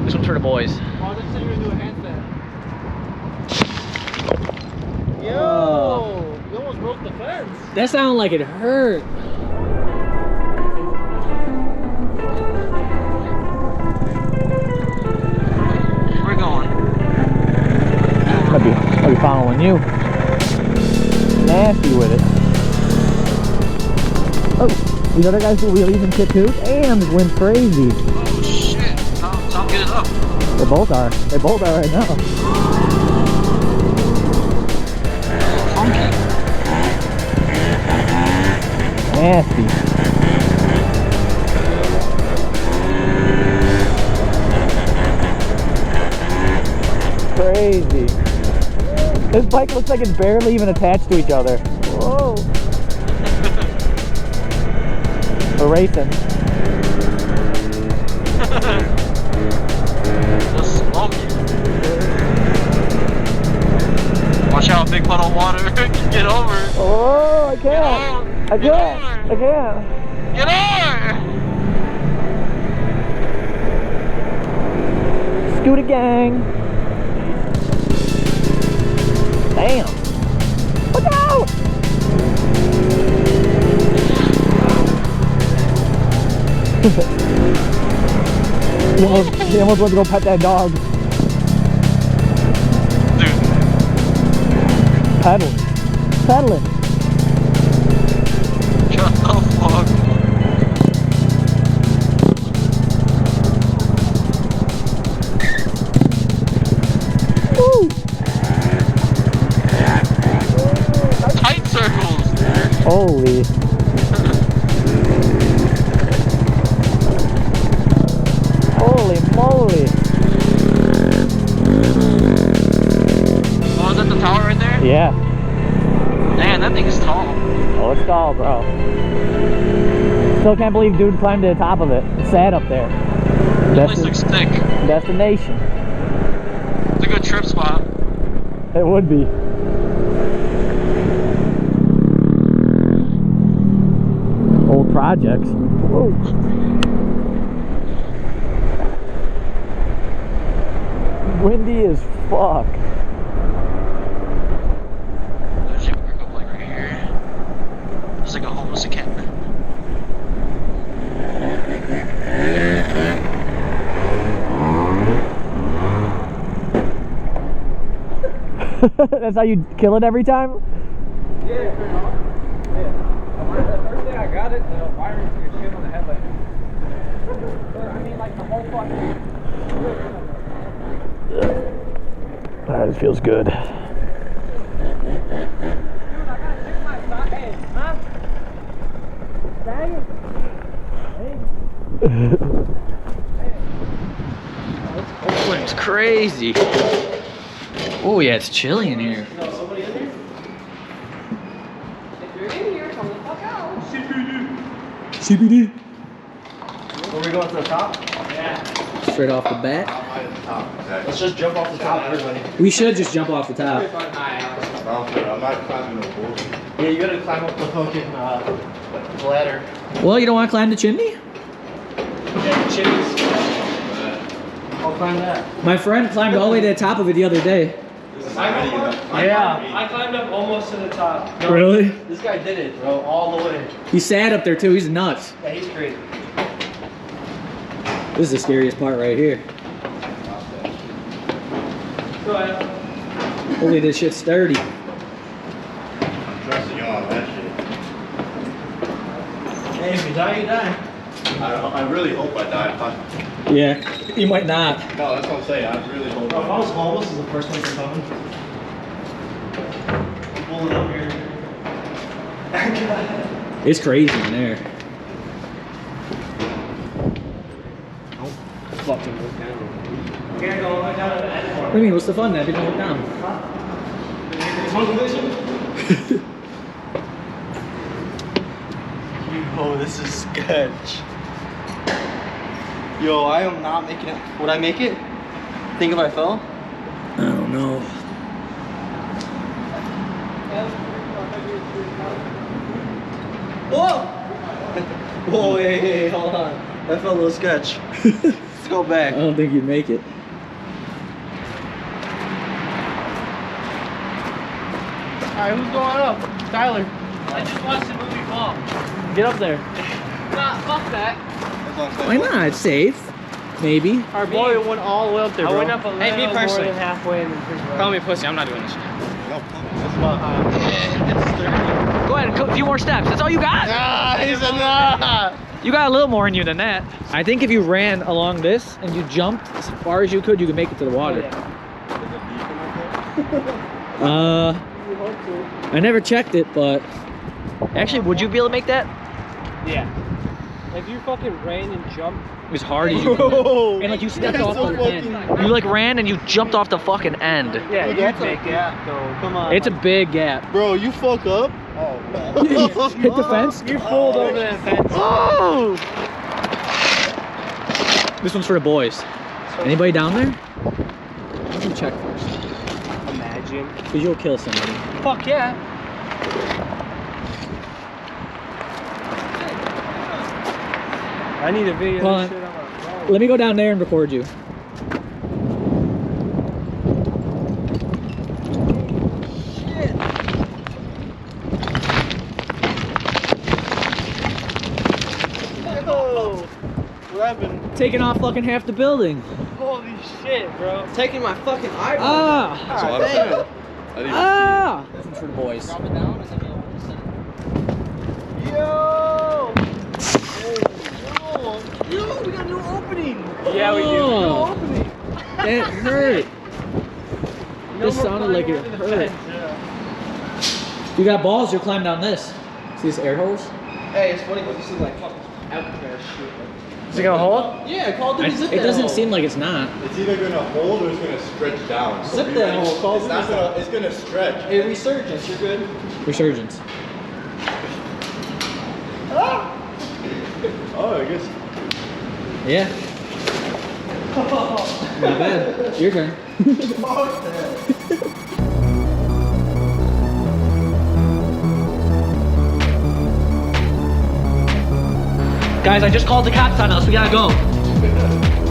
This one's for the boys. Oh, they're saying you're gonna do a handstand. Yo! You almost broke the fence. That sounded like it hurt. Where we going? I'll be following you. Nasty with it. Oh, these other guys do wheelies and shit too? Damn, this wind's crazy. Oh shit. Tom, get it up. They both are. They both are right now. Funky. Nasty. Crazy. This bike looks like it's barely even attached to each other. Whoa. We're racing. Just smoky. Watch out, big puddle of water. Get over. Oh, I can't. I can't. I can't. Get over. Scooter gang. Damn. Look out! He almost went to go pet that dog. Dude. Pedaling. Pedaling. Shut the fuck. Woo! Tight circles. Holy. Holy moly. Oh, is that the tower right there? Yeah. Man, that thing is tall. Oh, it's tall, bro. Still can't believe dude climbed to the top of it. It sat up there. That place looks thick. Destination. It's a good trip spot. It would be. Old projects. Whoa. Windy as fuck. There's a park up like right here. There's like a homeless encampment. That's how you kill it every time? Yeah, turn it off. Yeah. The first day I got it, the wiring took a shit on the headlight. I mean, like the whole fucking. That feels good. Dude, I gotta check my side. Hey, huh? Dang it. This wind's crazy. Oh yeah, it's chilly in here. No, somebody in there? If you're in here, come the fuck out. CBD. Are we going to the top? Yeah. Straight off the bat. Let's just jump off the top, everybody. We should just jump off the top. I'm not climbing no bullshit. Yeah, you gotta climb up the fucking ladder. Well, you don't want to climb the chimney? Yeah, chimneys. I'll climb that. My friend climbed all the way to the top of it the other day. I climbed up almost to the top. No, Really? This guy did it, bro, all the way. He sat up there too. He's nuts. Yeah, he's crazy. This is the scariest part right here. Go ahead. Holy, this shit's sturdy. I'm trusting you on that shit. Hey, if you die, you die. I really hope I die. Yeah, you might not. No, that's what I'm saying. I really hope. Bro, if I was homeless, is the first one coming. Pull it up here. It's crazy in there. Fucking look down. You can't go look down at the end. What do you mean, what's the fun then? If you don't look down. Yo, this is sketch. Yo, I am not making it. Would I make it? Think if I fell? I don't know. Whoa! Whoa, hey, hold on. That felt a little sketch. Let's go back. I don't think you'd make it. Alright, who's going up? Tyler. I just watched the movie Fall. Get up there. Nah, fuck that. Why not? It's safe. Maybe. Our boy went all the way up there, bro. I went up a little me personally. more than halfway and then Call me a pussy, I'm not doing this shit. Go ahead, a few more steps. That's all you got? Nah, he said nah. You got a little more in you than that. I think if you ran along this and you jumped as far as you could make it to the water. I never checked it, but actually, would you be able to make that? Yeah. If you fucking ran and jumped. As hard as you could. And like you stepped off the end. You like ran and you jumped off the fucking end. Yeah, that's a big gap though. Come on. It's a big gap. Bro, you fuck up. Oh, man. Hit the fence? You pulled over that fence. Oh! This one's for the boys. Anybody down there? Let me check first. Imagine. Because you'll kill somebody. Fuck yeah. I need a video Hold of on. this shit on my phone. Let me go down there and record you. What happened? Taking off fucking half the building. Holy shit, bro. Taking my fucking eyeball. Ah! That's a lot of shit. I didn't even Ah! This one's for the boys. Drop it down and then you'll Yo! Yo, we got a new opening. Yeah, we do. Oh. No opening. That hurt. No This more sounded like climbing it over the hurt. fence, yeah. You got balls, you'll climb down this. See this air hose? Hey, it's funny, but this is like fucking Alcatraz shit. Is it gonna hold? Yeah, Call of Duty zip It that doesn't hole. seem like it's not. It's either gonna hold or it's gonna stretch down. So Zip be that ready. hole, Call of It's Duty not gonna. It's gonna stretch. Hey, resurgence, you're good. Resurgence. Oh, I guess. Yeah. Not bad. Your turn. Guys, I just called the cops on us. We gotta go.